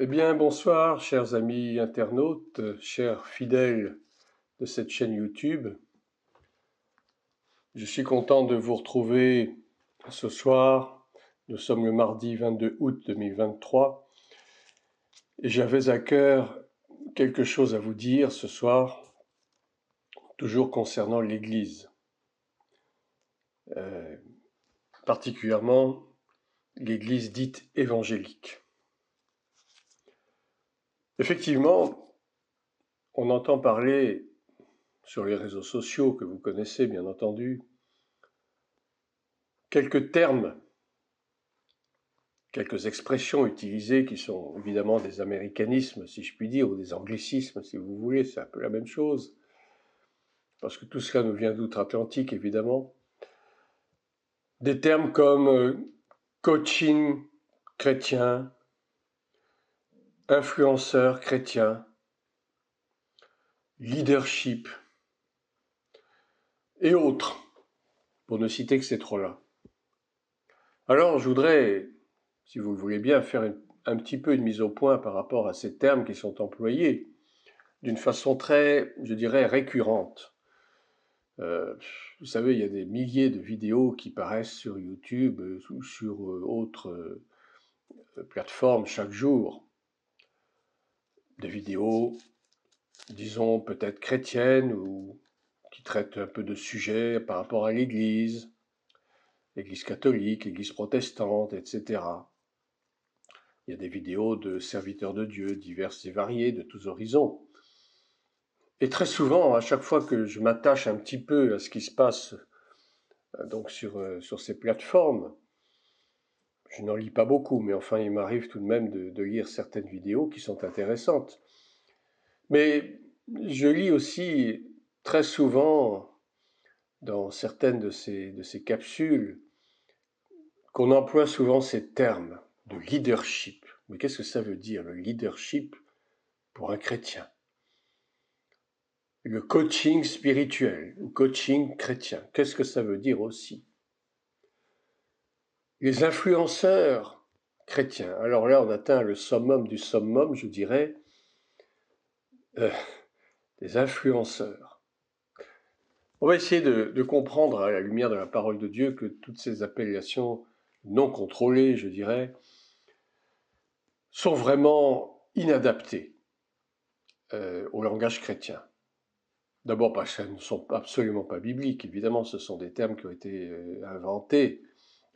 Eh bien, bonsoir, chers amis internautes, chers fidèles de cette chaîne YouTube. Je suis content de vous retrouver ce soir. Nous sommes le mardi 22 août 2023 et j'avais à cœur quelque chose à vous dire ce soir, toujours concernant l'Église, particulièrement l'Église dite évangélique. Effectivement, on entend parler sur les réseaux sociaux que vous connaissez bien entendu, quelques termes, quelques expressions utilisées qui sont évidemment des américanismes, si je puis dire, ou des anglicismes, si vous voulez, c'est un peu la même chose, parce que tout cela nous vient d'outre-Atlantique, évidemment. Des termes comme coaching chrétien, influenceur chrétien, leadership, et autres, pour ne citer que ces trois-là. Alors, je voudrais, si vous le voulez bien, faire un petit peu une mise au point par rapport à ces termes qui sont employés d'une façon très, je dirais, récurrente. Vous savez, il y a des milliers de vidéos qui paraissent sur YouTube ou sur autres plateformes chaque jour. Des vidéos, disons, peut-être chrétiennes ou qui traitent un peu de sujets par rapport à l'Église catholique, l'Église protestante, etc. Il y a des vidéos de serviteurs de Dieu diverses et variées, de tous horizons. Et très souvent, à chaque fois que je m'attache un petit peu à ce qui se passe donc sur ces plateformes, je n'en lis pas beaucoup, mais enfin il m'arrive tout de même de lire certaines vidéos qui sont intéressantes. Mais je lis aussi très souvent dans certaines de ces capsules qu'on emploie souvent ces termes de leadership. Mais qu'est-ce que ça veut dire, le leadership, pour un chrétien? Le coaching spirituel ou coaching chrétien, qu'est-ce que ça veut dire aussi? Les influenceurs chrétiens, alors là on atteint le summum du summum, je dirais, des influenceurs. On va essayer de comprendre à la lumière de la parole de Dieu que toutes ces appellations non contrôlées, je dirais, sont vraiment inadaptées au langage chrétien. D'abord parce qu'elles ne sont absolument pas bibliques, évidemment, ce sont des termes qui ont été inventés.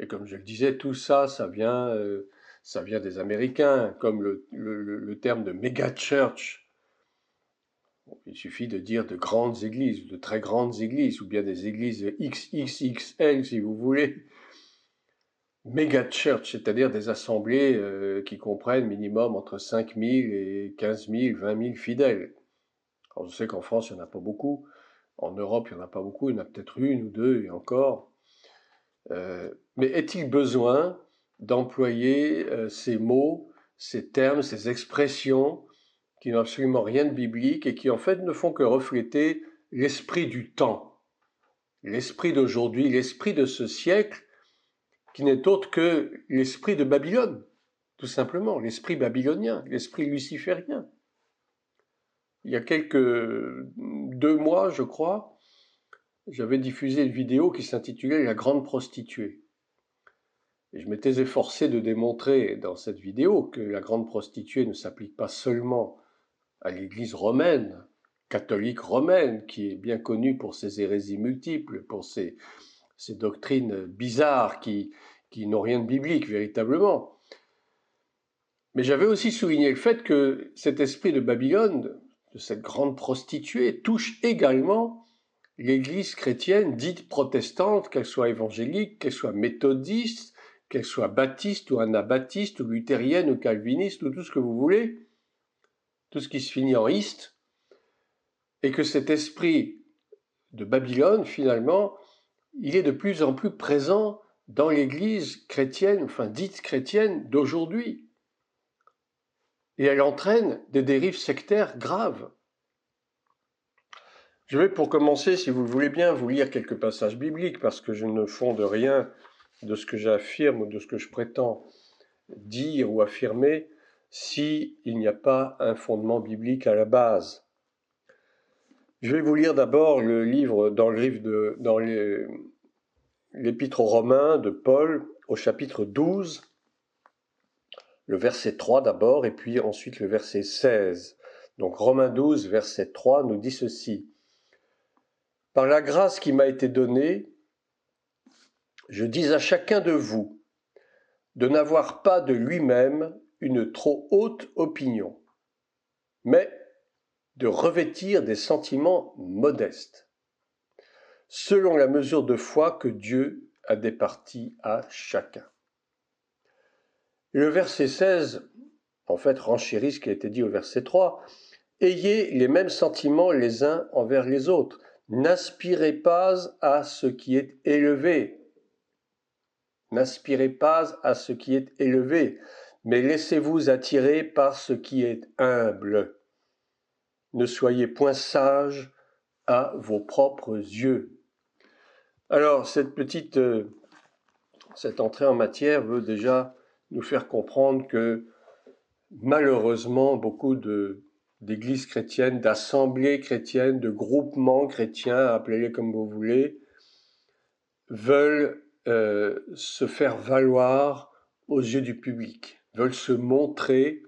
Et comme je le disais, tout ça, ça vient des Américains, comme le terme de méga church. Il suffit de dire de grandes églises, de très grandes églises, ou bien des églises XXXL, si vous voulez. Méga church, c'est-à-dire des assemblées qui comprennent minimum entre 5 000 et 15 000, 20 000 fidèles. Alors je sais qu'en France, il n'y en a pas beaucoup. En Europe, il n'y en a pas beaucoup. Il y en a peut-être une ou deux, et encore. Mais est-il besoin d'employer ces mots, ces termes, ces expressions qui n'ont absolument rien de biblique et qui en fait ne font que refléter l'esprit du temps, l'esprit d'aujourd'hui, l'esprit de ce siècle, qui n'est autre que l'esprit de Babylone, tout simplement, l'esprit babylonien, l'esprit luciférien. Il y a 2 mois, je crois, j'avais diffusé une vidéo qui s'intitulait « La grande prostituée ». Et je m'étais efforcé de démontrer dans cette vidéo que la grande prostituée ne s'applique pas seulement à l'Église romaine, catholique romaine, qui est bien connue pour ses hérésies multiples, pour ses doctrines bizarres qui n'ont rien de biblique véritablement. Mais j'avais aussi souligné le fait que cet esprit de Babylone, de cette grande prostituée, touche également l'Église chrétienne dite protestante, qu'elle soit évangélique, qu'elle soit méthodiste, qu'elle soit baptiste ou anabaptiste ou luthérienne ou calviniste ou tout ce que vous voulez, tout ce qui se finit en iste, et que cet esprit de Babylone, finalement, il est de plus en plus présent dans l'Église chrétienne, enfin dite chrétienne d'aujourd'hui. Et elle entraîne des dérives sectaires graves. Je vais pour commencer, si vous le voulez bien, vous lire quelques passages bibliques, parce que je ne fonde rien de ce que j'affirme ou de ce que je prétends dire ou affirmer s'il n'y a pas un fondement biblique à la base. Je vais vous lire d'abord le livre dans l'Épître aux Romains de Paul au chapitre 12, le verset 3 d'abord et puis ensuite le verset 16. Donc Romains 12, verset 3 nous dit ceci. « Par la grâce qui m'a été donnée, je dis à chacun de vous de n'avoir pas de lui-même une trop haute opinion, mais de revêtir des sentiments modestes, selon la mesure de foi que Dieu a départie à chacun. » Le verset 16, en fait, renchérit ce qui a été dit au verset 3. « Ayez les mêmes sentiments les uns envers les autres. N'aspirez pas à ce qui est élevé. N'aspirez pas à ce qui est élevé, mais laissez-vous attirer par ce qui est humble. Ne soyez point sages à vos propres yeux. » Alors, cette entrée en matière veut déjà nous faire comprendre que, malheureusement, beaucoup d'églises chrétiennes, d'assemblées chrétiennes, de groupements chrétiens, appelez-les comme vous voulez, veulent se faire valoir aux yeux du public, veulent se montrer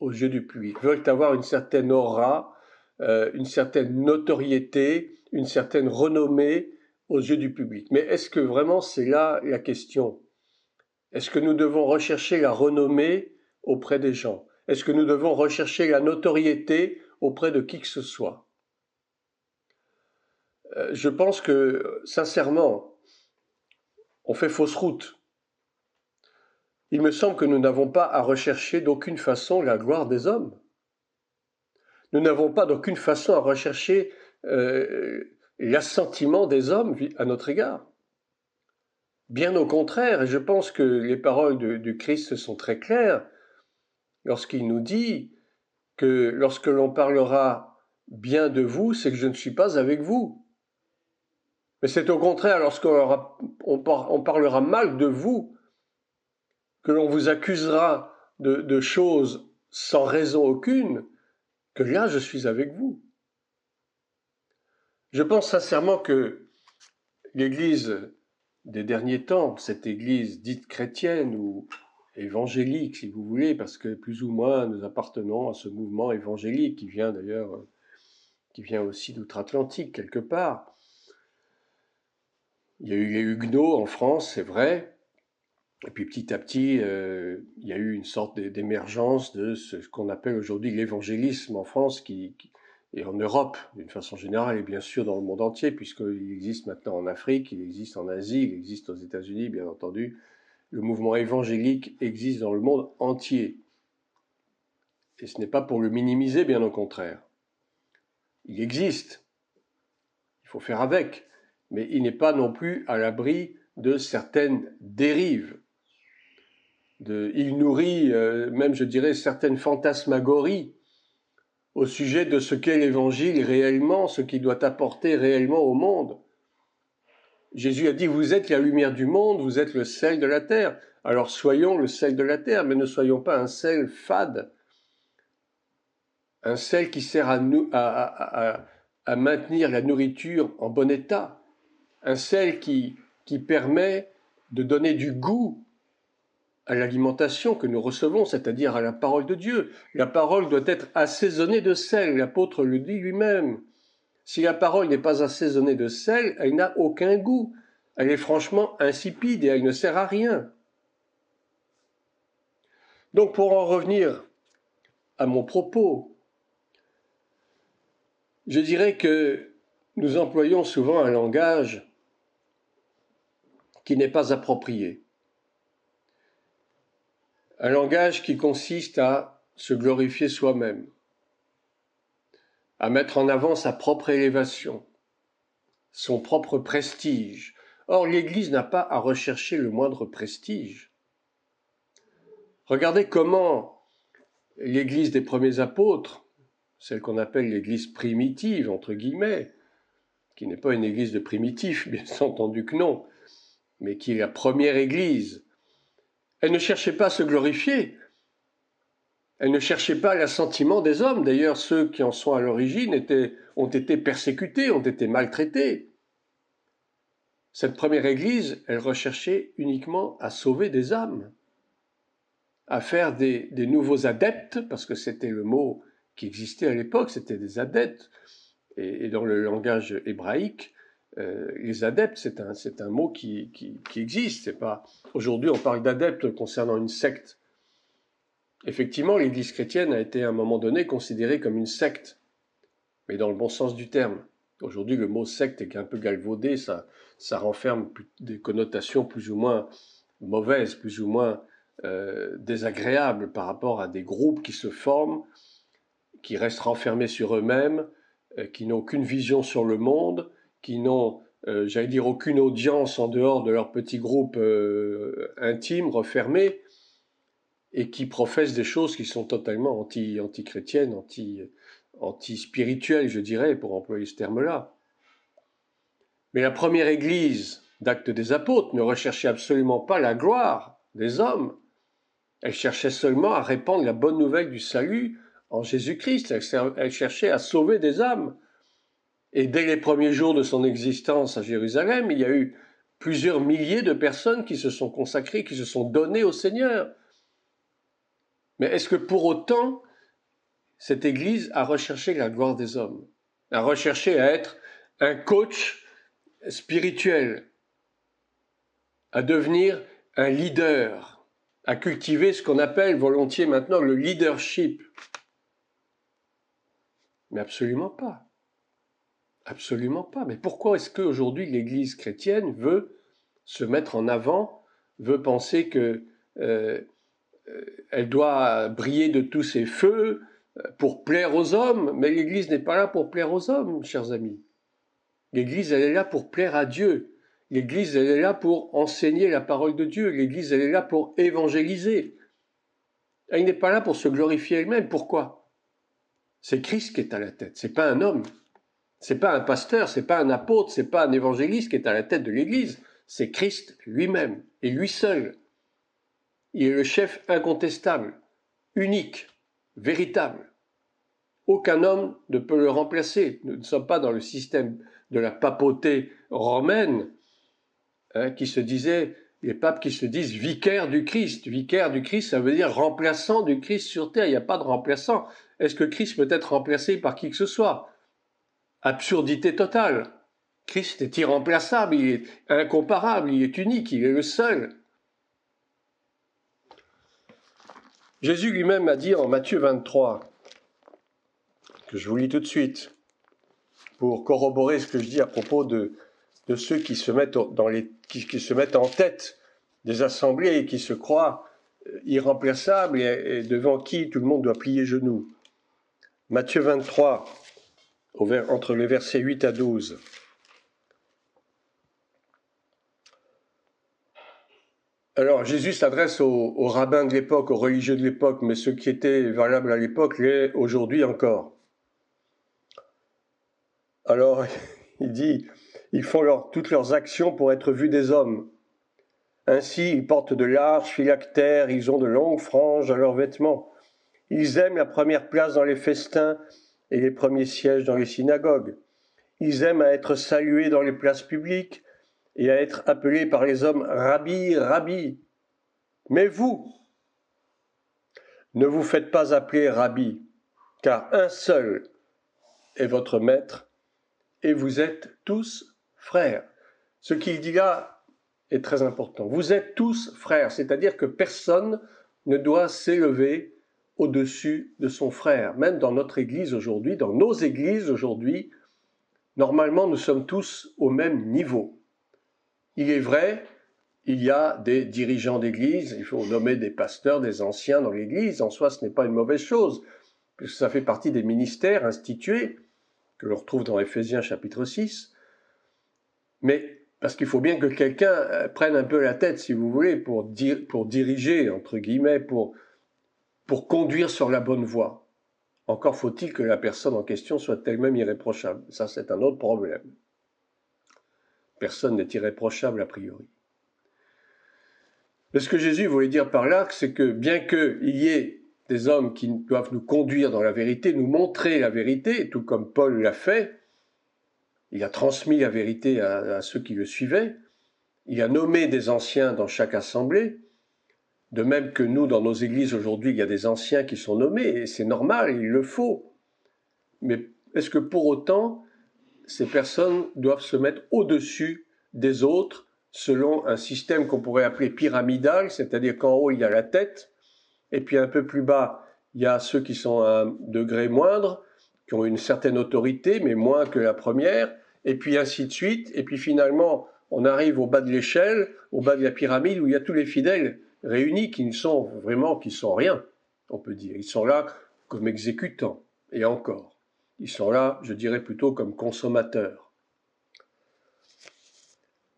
aux yeux du public, veulent avoir une certaine aura, une certaine notoriété, une certaine renommée aux yeux du public. Mais est-ce que vraiment c'est là la question ? Est-ce que nous devons rechercher la renommée auprès des gens ? Est-ce que nous devons rechercher la notoriété auprès de qui que ce soit ? Je pense que, sincèrement, on fait fausse route. Il me semble que nous n'avons pas à rechercher d'aucune façon la gloire des hommes. Nous n'avons pas d'aucune façon à rechercher l'assentiment des hommes à notre égard. Bien au contraire, et je pense que les paroles du Christ sont très claires lorsqu'il nous dit que lorsque l'on parlera bien de vous, c'est que je ne suis pas avec vous. Mais c'est au contraire lorsqu'on parlera mal de vous, que l'on vous accusera de choses sans raison aucune, que là je suis avec vous. Je pense sincèrement que l'Église des derniers temps, cette Église dite chrétienne ou évangélique si vous voulez, parce que plus ou moins nous appartenons à ce mouvement évangélique qui vient aussi d'outre-Atlantique quelque part. Il y a eu les Huguenots en France, c'est vrai, et puis petit à petit, il y a eu une sorte d'émergence de ce qu'on appelle aujourd'hui l'évangélisme en France et en Europe d'une façon générale, et bien sûr dans le monde entier, puisqu'il existe maintenant en Afrique, il existe en Asie, il existe aux États-Unis, bien entendu. Le mouvement évangélique existe dans le monde entier. Et ce n'est pas pour le minimiser, bien au contraire. Il existe. Il faut faire avec. Mais il n'est pas non plus à l'abri de certaines dérives. Il nourrit même, je dirais, certaines fantasmagories au sujet de ce qu'est l'Évangile réellement, ce qu'il doit apporter réellement au monde. Jésus a dit, vous êtes la lumière du monde, vous êtes le sel de la terre. Alors soyons le sel de la terre, mais ne soyons pas un sel fade, un sel qui sert à maintenir la nourriture en bon état, un sel qui permet de donner du goût à l'alimentation que nous recevons, c'est-à-dire à la parole de Dieu. La parole doit être assaisonnée de sel, l'apôtre le dit lui-même. Si la parole n'est pas assaisonnée de sel, elle n'a aucun goût. Elle est franchement insipide et elle ne sert à rien. Donc pour en revenir à mon propos, je dirais que nous employons souvent un langage qui n'est pas approprié. Un langage qui consiste à se glorifier soi-même, à mettre en avant sa propre élévation, son propre prestige. Or, l'Église n'a pas à rechercher le moindre prestige. Regardez comment l'Église des premiers apôtres, celle qu'on appelle l'Église primitive, entre guillemets, qui n'est pas une Église de primitifs, bien entendu que non, mais qui est la première Église, elle ne cherchait pas à se glorifier. Elle ne cherchait pas l'assentiment des hommes. D'ailleurs, ceux qui en sont à l'origine ont été persécutés, ont été maltraités. Cette première Église, elle recherchait uniquement à sauver des âmes, à faire des nouveaux adeptes, parce que c'était le mot qui existait à l'époque, c'était des adeptes. Et dans le langage hébraïque, les adeptes, c'est un mot qui existe. C'est pas... Aujourd'hui, on parle d'adeptes concernant une secte. Effectivement, l'Église chrétienne a été à un moment donné considérée comme une secte, mais dans le bon sens du terme. Aujourd'hui, le mot secte est un peu galvaudé, ça renferme des connotations plus ou moins mauvaises, plus ou moins désagréables par rapport à des groupes qui se forment, qui restent renfermés sur eux-mêmes, qui n'ont aucune vision sur le monde, qui n'ont, j'allais dire, aucune audience en dehors de leur petit groupe intime, refermé, et qui professent des choses qui sont totalement anti-chrétiennes, anti-spirituelles, je dirais, pour employer ce terme-là. Mais la première Église d'Actes des Apôtres ne recherchait absolument pas la gloire des hommes. Elle cherchait seulement à répandre la bonne nouvelle du salut en Jésus-Christ. Elle cherchait à sauver des âmes. Et dès les premiers jours de son existence à Jérusalem, il y a eu plusieurs milliers de personnes qui se sont consacrées, qui se sont données au Seigneur. Mais est-ce que pour autant, cette Église a recherché la gloire des hommes, a recherché à être un coach spirituel, à devenir un leader, à cultiver ce qu'on appelle volontiers maintenant le leadership? Mais absolument pas. Absolument pas. Mais pourquoi est-ce qu'aujourd'hui l'Église chrétienne veut se mettre en avant, veut penser que elle doit briller de tous ses feux pour plaire aux hommes? Mais l'Église n'est pas là pour plaire aux hommes, chers amis. L'Église, elle est là pour plaire à Dieu. L'Église, elle est là pour enseigner la parole de Dieu. L'Église, elle est là pour évangéliser. Elle n'est pas là pour se glorifier elle-même. Pourquoi? C'est Christ qui est à la tête. C'est pas un homme. C'est pas un pasteur. C'est pas un apôtre. C'est pas un évangéliste qui est à la tête de l'Église. C'est Christ lui-même et lui seul. Il est le chef incontestable, unique, véritable. Aucun homme ne peut le remplacer. Nous ne sommes pas dans le système de la papauté romaine, qui se disait, les papes qui se disent vicaires du Christ. Vicaire du Christ, ça veut dire remplaçant du Christ sur terre. Il n'y a pas de remplaçant. Est-ce que Christ peut être remplacé par qui que ce soit? Absurdité totale. Christ est irremplaçable, il est incomparable, il est unique, il est le seul. Jésus lui-même a dit en Matthieu 23, que je vous lis tout de suite, pour corroborer ce que je dis à propos de ceux qui se mettent, qui se mettent en tête des assemblées et qui se croient irremplaçables et devant qui tout le monde doit plier genoux. Matthieu 23, entre les versets 8 à 12. Alors Jésus s'adresse aux rabbins de l'époque, aux religieux de l'époque, mais ce qui était valable à l'époque l'est aujourd'hui encore. Alors il dit, ils font toutes leurs actions pour être vus des hommes. Ainsi, ils portent de larges phylactères, ils ont de longues franges à leurs vêtements. Ils aiment la première place dans les festins et les premiers sièges dans les synagogues. Ils aiment à être salués dans les places publiques et à être appelés par les hommes Rabbi, Rabbi. Mais vous, ne vous faites pas appeler Rabbi, car un seul est votre maître et vous êtes tous frères. Ce qu'il dit là est très important. Vous êtes tous frères, c'est-à-dire que personne ne doit s'élever au-dessus de son frère. Même dans notre Église aujourd'hui, dans nos églises aujourd'hui, normalement nous sommes tous au même niveau. Il est vrai, il y a des dirigeants d'Église, il faut nommer des pasteurs, des anciens dans l'Église, en soi ce n'est pas une mauvaise chose, puisque ça fait partie des ministères institués, que l'on retrouve dans Éphésiens chapitre 6, mais parce qu'il faut bien que quelqu'un prenne un peu la tête, si vous voulez, pour diriger, entre guillemets, pour conduire sur la bonne voie. Encore faut-il que la personne en question soit elle-même irréprochable. Ça, c'est un autre problème. Personne n'est irréprochable a priori. Mais ce que Jésus voulait dire par là, c'est que bien qu'il y ait des hommes qui doivent nous conduire dans la vérité, nous montrer la vérité, tout comme Paul l'a fait. Il a transmis la vérité à ceux qui le suivaient. Il a nommé des anciens dans chaque assemblée. De même que nous, dans nos églises aujourd'hui, il y a des anciens qui sont nommés, et c'est normal, il le faut. Mais est-ce que pour autant, ces personnes doivent se mettre au-dessus des autres selon un système qu'on pourrait appeler pyramidal, c'est-à-dire qu'en haut, il y a la tête, et puis un peu plus bas, il y a ceux qui sont à un degré moindre, qui ont une certaine autorité, mais moins que la première, et puis ainsi de suite, et puis finalement, on arrive au bas de l'échelle, au bas de la pyramide, où il y a tous les fidèles réunis qui ne sont vraiment, qui sont rien, on peut dire. Ils sont là comme exécutants, et encore. Ils sont là, je dirais plutôt comme consommateurs.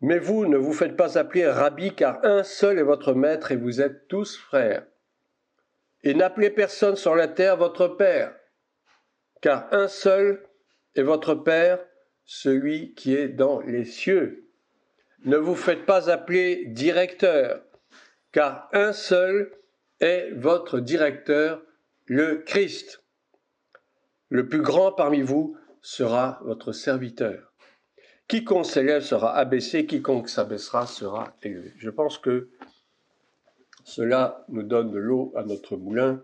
Mais vous, ne vous faites pas appeler rabbi, car un seul est votre maître, et vous êtes tous frères. Et n'appelez personne sur la terre votre Père, car un seul est votre Père, celui qui est dans les cieux. Ne vous faites pas appeler directeur, car un seul est votre directeur, le Christ. Le plus grand parmi vous sera votre serviteur. Quiconque s'élève sera abaissé, quiconque s'abaissera sera élevé. Je pense que cela nous donne de l'eau à notre moulin.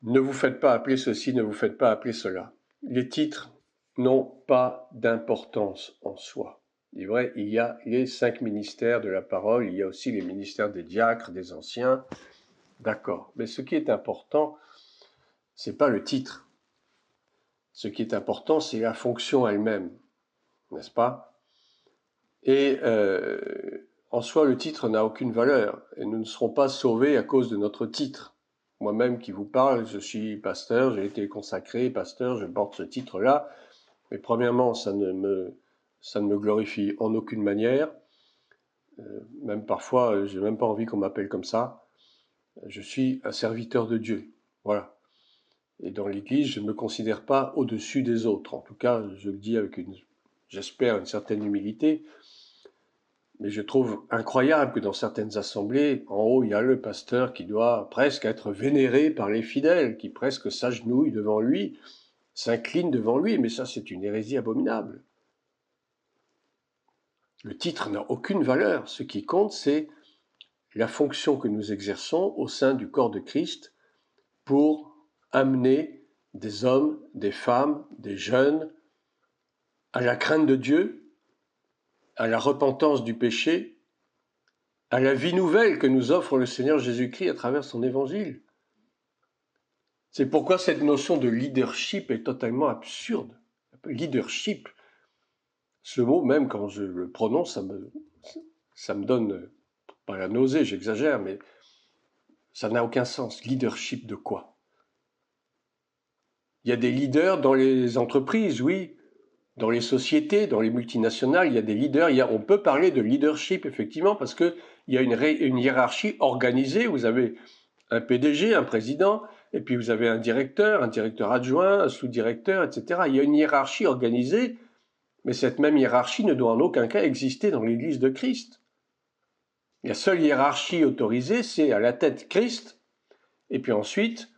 Ne vous faites pas appeler ceci, ne vous faites pas appeler cela. Les titres n'ont pas d'importance en soi. Il est vrai, il y a les 5 ministères de la parole, il y a aussi les ministères des diacres, des anciens. D'accord. Mais ce qui est important, c'est pas le titre. Ce qui est important, c'est la fonction elle-même, n'est-ce pas? Et en soi, le titre n'a aucune valeur, et nous ne serons pas sauvés à cause de notre titre. Moi-même qui vous parle, je suis pasteur, j'ai été consacré pasteur, je porte ce titre-là, mais premièrement, ça ne me glorifie en aucune manière. Même parfois, j'ai même pas envie qu'on m'appelle comme ça. Je suis un serviteur de Dieu, voilà. Et dans l'Église, je ne me considère pas au-dessus des autres. En tout cas, je le dis avec j'espère, une certaine humilité. Mais je trouve incroyable que dans certaines assemblées, en haut, il y a le pasteur qui doit presque être vénéré par les fidèles, qui presque s'agenouille devant lui, s'incline devant lui, mais ça, c'est une hérésie abominable. Le titre n'a aucune valeur. Ce qui compte, c'est la fonction que nous exerçons au sein du corps de Christ pour amener des hommes, des femmes, des jeunes à la crainte de Dieu, à la repentance du péché, à la vie nouvelle que nous offre le Seigneur Jésus-Christ à travers son évangile. C'est pourquoi cette notion de leadership est totalement absurde. Leadership, ce mot, même quand je le prononce, ça me donne, pas la nausée, j'exagère, mais ça n'a aucun sens. Leadership de quoi? Il y a des leaders dans les entreprises, oui, dans les sociétés, dans les multinationales, il y a des leaders. On peut parler de leadership, effectivement, parce qu'il y a une hiérarchie organisée. Vous avez un PDG, un président, et puis vous avez un directeur adjoint, un sous-directeur, etc. Il y a une hiérarchie organisée, mais cette même hiérarchie ne doit en aucun cas exister dans l'Église de Christ. La seule hiérarchie autorisée, c'est à la tête Christ, et puis ensuite,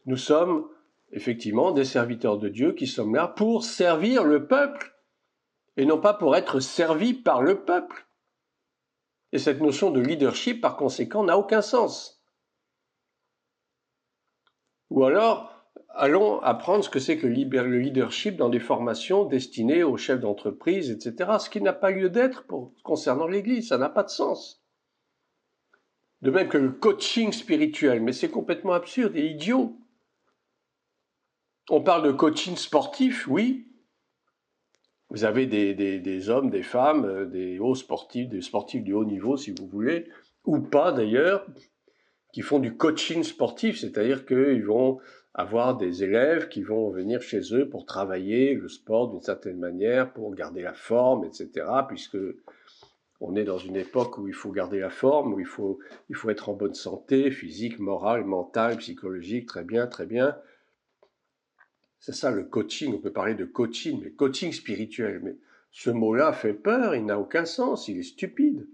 nous sommes effectivement des serviteurs de Dieu qui sommes là pour servir le peuple, et non pas pour être servis par le peuple. Et cette notion de leadership, par conséquent, n'a aucun sens. Ou alors, allons apprendre ce que c'est que le leadership dans des formations destinées aux chefs d'entreprise, etc., ce qui n'a pas lieu d'être concernant l'Église, ça n'a pas de sens. De même que le coaching spirituel, mais c'est complètement absurde et idiot. On parle de coaching sportif, oui. Vous avez des hommes, des femmes, des hauts sportifs, des sportifs du haut niveau, si vous voulez, ou pas d'ailleurs, qui font du coaching sportif, c'est-à-dire qu'ils vont avoir des élèves qui vont venir chez eux pour travailler le sport d'une certaine manière, pour garder la forme, etc., puisque on est dans une époque où il faut garder la forme, où il faut être en bonne santé, physique, morale, mentale, psychologique, très bien, très bien. C'est ça le coaching, on peut parler de coaching, mais coaching spirituel. Mais ce mot-là fait peur, il n'a aucun sens, il est stupide.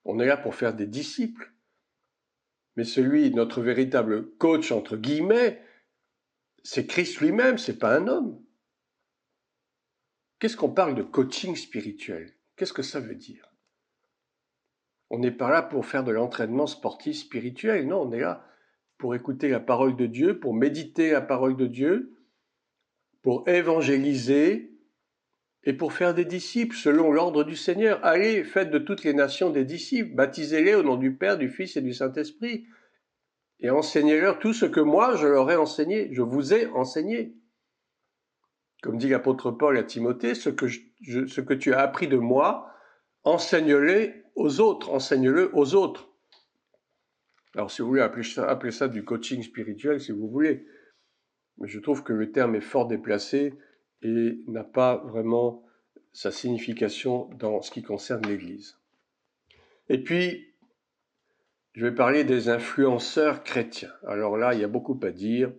On est là pour faire des disciples. mais notre véritable coach, entre guillemets, c'est Christ lui-même, c'est pas un homme. Qu'est-ce qu'on parle de coaching spirituel? Qu'est-ce que ça veut dire? On n'est pas là pour faire de l'entraînement sportif spirituel, non, on est là pour écouter la parole de Dieu, pour méditer la parole de Dieu, pour évangéliser et pour faire des disciples selon l'ordre du Seigneur. Allez, faites de toutes les nations des disciples, baptisez-les au nom du Père, du Fils et du Saint-Esprit, et enseignez-leur tout ce que moi je leur ai enseigné, je vous ai enseigné. Comme dit l'apôtre Paul à Timothée, ce que tu as appris de moi, enseigne-le aux autres. Alors si vous voulez appeler ça du coaching spirituel, si vous voulez, mais je trouve que le terme est fort déplacé et n'a pas vraiment sa signification dans ce qui concerne l'Église. Et puis, je vais parler des influenceurs chrétiens. Alors là, il y a beaucoup à dire.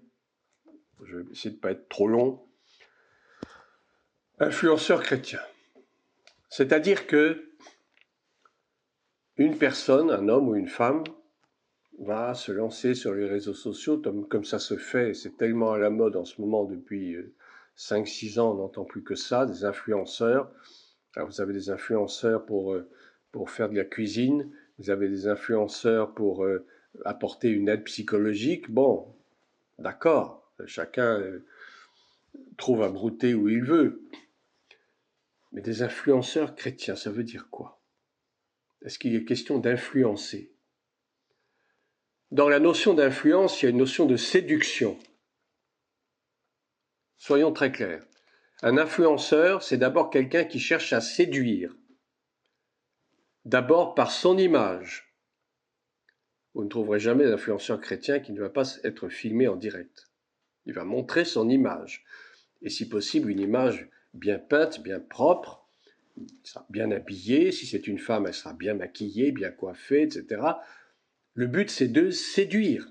Je vais essayer de ne pas être trop long. Influenceurs chrétiens. C'est-à-dire que une personne, un homme ou une femme, va se lancer sur les réseaux sociaux comme ça se fait. C'est tellement à la mode en ce moment depuis 5-6 ans, on n'entend plus que ça, des influenceurs. Alors vous avez des influenceurs pour faire de la cuisine, vous avez des influenceurs pour apporter une aide psychologique. Bon, d'accord, chacun trouve à brouter où il veut. Mais des influenceurs chrétiens, ça veut dire quoi? Est-ce qu'il est question d'influencer? Dans la notion d'influence, il y a une notion de séduction. Soyons très clairs. Un influenceur, c'est d'abord quelqu'un qui cherche à séduire. D'abord par son image. Vous ne trouverez jamais d'influenceur chrétien qui ne va pas être filmé en direct. Il va montrer son image. Et si possible, une image bien peinte, bien propre, sera bien habillée. Si c'est une femme, elle sera bien maquillée, bien coiffée, etc. Le but, c'est de séduire.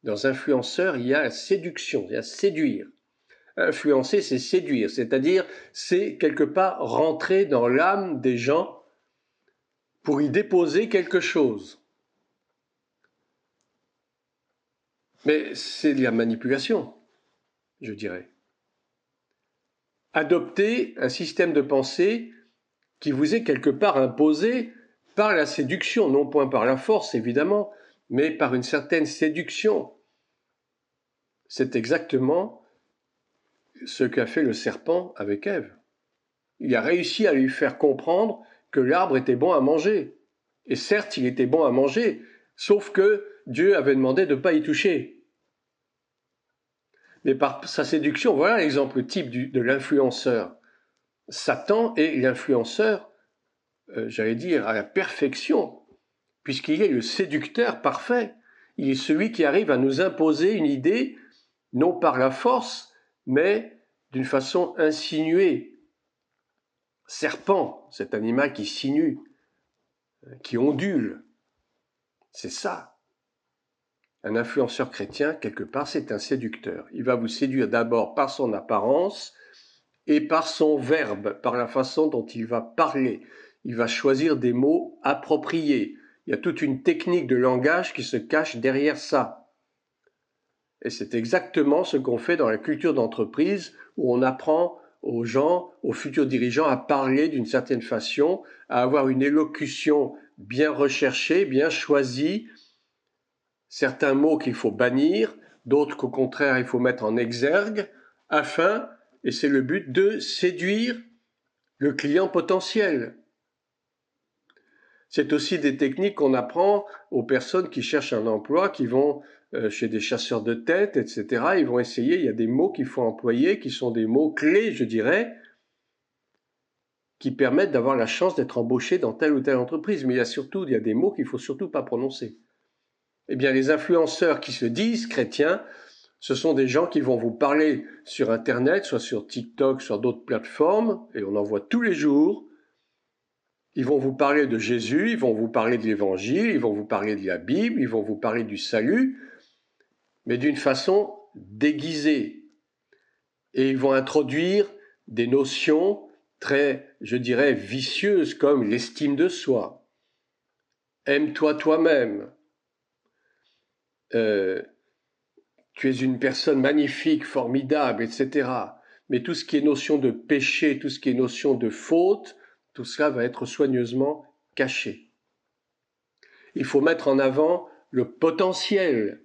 Dans influenceur, il y a la séduction, il y a séduire. Influencer, c'est séduire, c'est-à-dire, c'est quelque part rentrer dans l'âme des gens pour y déposer quelque chose. Mais c'est de la manipulation, je dirais. Adopter un système de pensée qui vous est quelque part imposé par la séduction, non point par la force évidemment, mais par une certaine séduction. C'est exactement ce qu'a fait le serpent avec Ève. Il a réussi à lui faire comprendre que l'arbre était bon à manger. Et certes, il était bon à manger, sauf que Dieu avait demandé de ne pas y toucher. Mais par sa séduction, voilà l'exemple type de l'influenceur. Satan est l'influenceur, j'allais dire, à la perfection, puisqu'il est le séducteur parfait. Il est celui qui arrive à nous imposer une idée, non par la force, mais d'une façon insinuée. Serpent, cet animal qui sinue, qui ondule, c'est ça. Un influenceur chrétien, quelque part, c'est un séducteur. Il va vous séduire d'abord par son apparence et par son verbe, par la façon dont il va parler. Il va choisir des mots appropriés. Il y a toute une technique de langage qui se cache derrière ça. Et c'est exactement ce qu'on fait dans la culture d'entreprise, où on apprend aux gens, aux futurs dirigeants, à parler d'une certaine façon, à avoir une élocution bien recherchée, bien choisie, certains mots qu'il faut bannir, d'autres qu'au contraire il faut mettre en exergue, afin, et c'est le but, de séduire le client potentiel. C'est aussi des techniques qu'on apprend aux personnes qui cherchent un emploi, qui vont chez des chasseurs de tête, etc. Ils vont essayer, il y a des mots qu'il faut employer, qui sont des mots clés, je dirais, qui permettent d'avoir la chance d'être embauché dans telle ou telle entreprise. Mais il y a des mots qu'il ne faut surtout pas prononcer. Eh bien, les influenceurs qui se disent chrétiens, ce sont des gens qui vont vous parler sur Internet, soit sur TikTok, sur d'autres plateformes, et on en voit tous les jours. Ils vont vous parler de Jésus, ils vont vous parler de l'Évangile, ils vont vous parler de la Bible, ils vont vous parler du salut, mais d'une façon déguisée. Et ils vont introduire des notions très, je dirais, vicieuses comme l'estime de soi. Aime-toi toi-même. tu es une personne magnifique, formidable, etc. Mais tout ce qui est notion de péché, tout ce qui est notion de faute, tout cela va être soigneusement caché. Il faut mettre en avant le potentiel.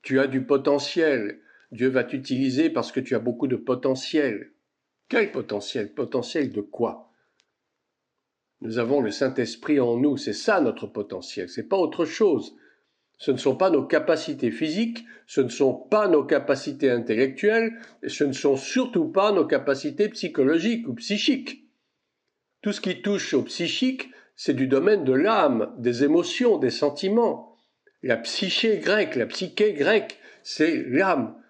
Tu as du potentiel. Dieu va t'utiliser parce que tu as beaucoup de potentiel. Quel potentiel? Potentiel de quoi? Nous avons le Saint-Esprit en nous, c'est ça notre potentiel, c'est pas autre chose. Ce ne sont pas nos capacités physiques, ce ne sont pas nos capacités intellectuelles, et ce ne sont surtout pas nos capacités psychologiques ou psychiques. Tout ce qui touche au psychique, c'est du domaine de l'âme, des émotions, des sentiments. La psyché grecque, la psyché grecque, c'est l'âme.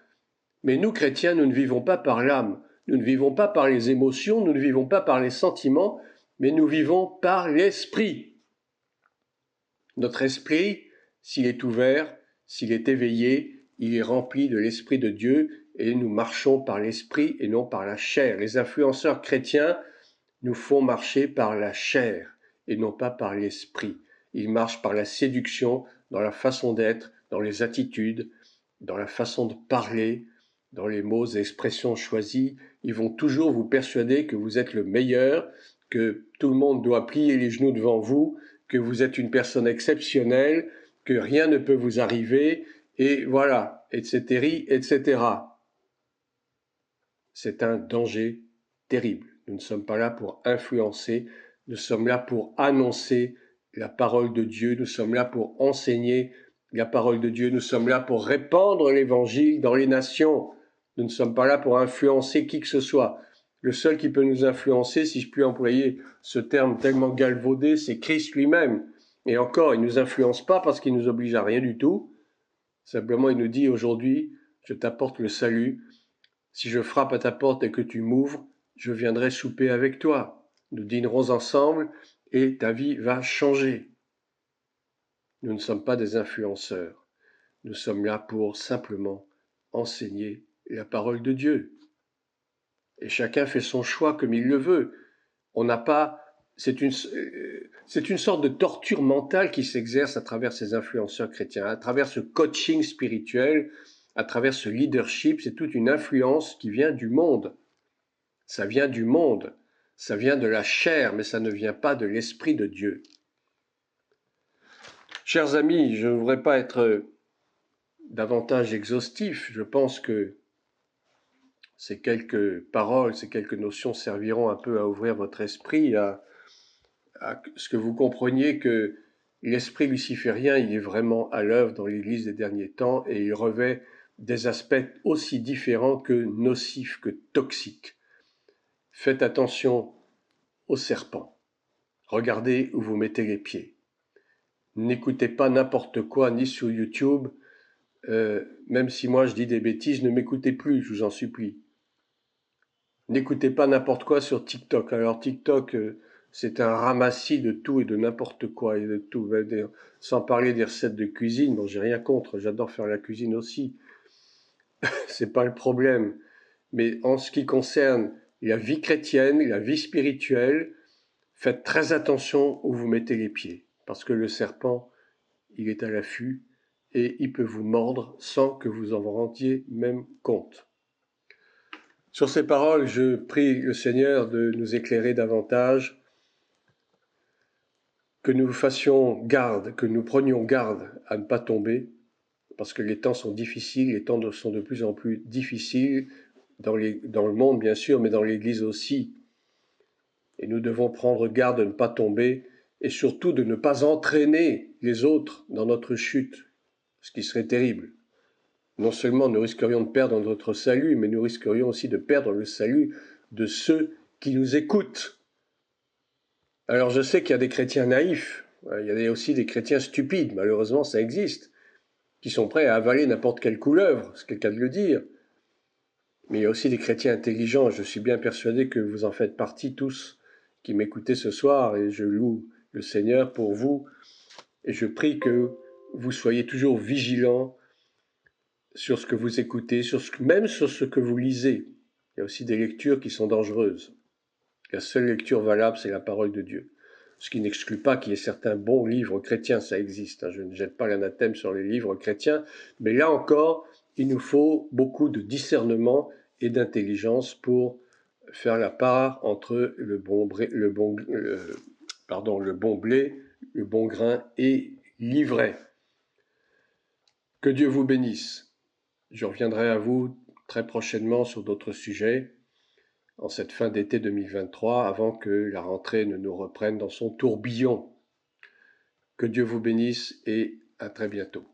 Mais nous, chrétiens, nous ne vivons pas par l'âme, nous ne vivons pas par les émotions, nous ne vivons pas par les sentiments, mais nous vivons par l'esprit. Notre esprit, s'il est ouvert, s'il est éveillé, il est rempli de l'Esprit de Dieu et nous marchons par l'Esprit et non par la chair. Les influenceurs chrétiens nous font marcher par la chair et non pas par l'Esprit. Ils marchent par la séduction, dans la façon d'être, dans les attitudes, dans la façon de parler, dans les mots et expressions choisis. Ils vont toujours vous persuader que vous êtes le meilleur, que tout le monde doit plier les genoux devant vous, que vous êtes une personne exceptionnelle, que rien ne peut vous arriver, et voilà, etc., etc. C'est un danger terrible. Nous ne sommes pas là pour influencer, nous sommes là pour annoncer la parole de Dieu, nous sommes là pour enseigner la parole de Dieu, nous sommes là pour répandre l'évangile dans les nations. Nous ne sommes pas là pour influencer qui que ce soit. Le seul qui peut nous influencer, si je puis employer ce terme tellement galvaudé, c'est Christ lui-même. Et encore, il ne nous influence pas parce qu'il nous oblige à rien du tout. Simplement, il nous dit aujourd'hui, je t'apporte le salut. Si je frappe à ta porte et que tu m'ouvres, je viendrai souper avec toi. Nous dînerons ensemble et ta vie va changer. Nous ne sommes pas des influenceurs. Nous sommes là pour simplement enseigner la parole de Dieu. Et chacun fait son choix comme il le veut. On n'a pas, c'est une sorte de torture mentale qui s'exerce à travers ces influenceurs chrétiens, à travers ce coaching spirituel, à travers ce leadership. C'est toute une influence qui vient du monde. Ça vient du monde, ça vient de la chair, mais ça ne vient pas de l'Esprit de Dieu. Chers amis, je ne voudrais pas être davantage exhaustif. Je pense que ces quelques paroles, ces quelques notions serviront un peu à ouvrir votre esprit, à ce que vous compreniez que l'esprit luciférien, il est vraiment à l'œuvre dans l'Église des derniers temps et il revêt des aspects aussi différents que nocifs, que toxiques. Faites attention aux serpents. Regardez où vous mettez les pieds. N'écoutez pas n'importe quoi, ni sur YouTube. Même si moi je dis des bêtises, ne m'écoutez plus, je vous en supplie. N'écoutez pas n'importe quoi sur TikTok. Alors TikTok, c'est un ramassis de tout et de n'importe quoi, et de tout. Sans parler des recettes de cuisine, bon, j'ai rien contre, j'adore faire la cuisine aussi. C'est pas le problème. Mais en ce qui concerne la vie chrétienne, la vie spirituelle, faites très attention où vous mettez les pieds. Parce que le serpent, il est à l'affût et il peut vous mordre sans que vous en rendiez même compte. Sur ces paroles, je prie le Seigneur de nous éclairer davantage, que nous fassions garde, que nous prenions garde à ne pas tomber, parce que les temps sont difficiles, les temps sont de plus en plus difficiles, dans le monde bien sûr, mais dans l'Église aussi. Et nous devons prendre garde de ne pas tomber, et surtout de ne pas entraîner les autres dans notre chute, ce qui serait terrible. Non seulement nous risquerions de perdre notre salut, mais nous risquerions aussi de perdre le salut de ceux qui nous écoutent. Alors je sais qu'il y a des chrétiens naïfs, il y a aussi des chrétiens stupides, malheureusement ça existe, qui sont prêts à avaler n'importe quelle couleuvre, c'est le cas de le dire. Mais il y a aussi des chrétiens intelligents, je suis bien persuadé que vous en faites partie tous, qui m'écoutez ce soir, et je loue le Seigneur pour vous, et je prie que vous soyez toujours vigilants sur ce que vous écoutez, même sur ce que vous lisez. Il y a aussi des lectures qui sont dangereuses. La seule lecture valable, c'est la parole de Dieu. ce qui n'exclut pas qu'il y ait certains bons livres chrétiens, ça existe, hein. Je ne jette pas l'anathème sur les livres chrétiens, mais là encore, il nous faut beaucoup de discernement et d'intelligence pour faire la part entre le bon blé, le bon grain et l'ivraie. Que Dieu vous bénisse. Je reviendrai à vous très prochainement sur d'autres sujets en cette fin d'été 2023 avant que la rentrée ne nous reprenne dans son tourbillon. Que Dieu vous bénisse et à très bientôt.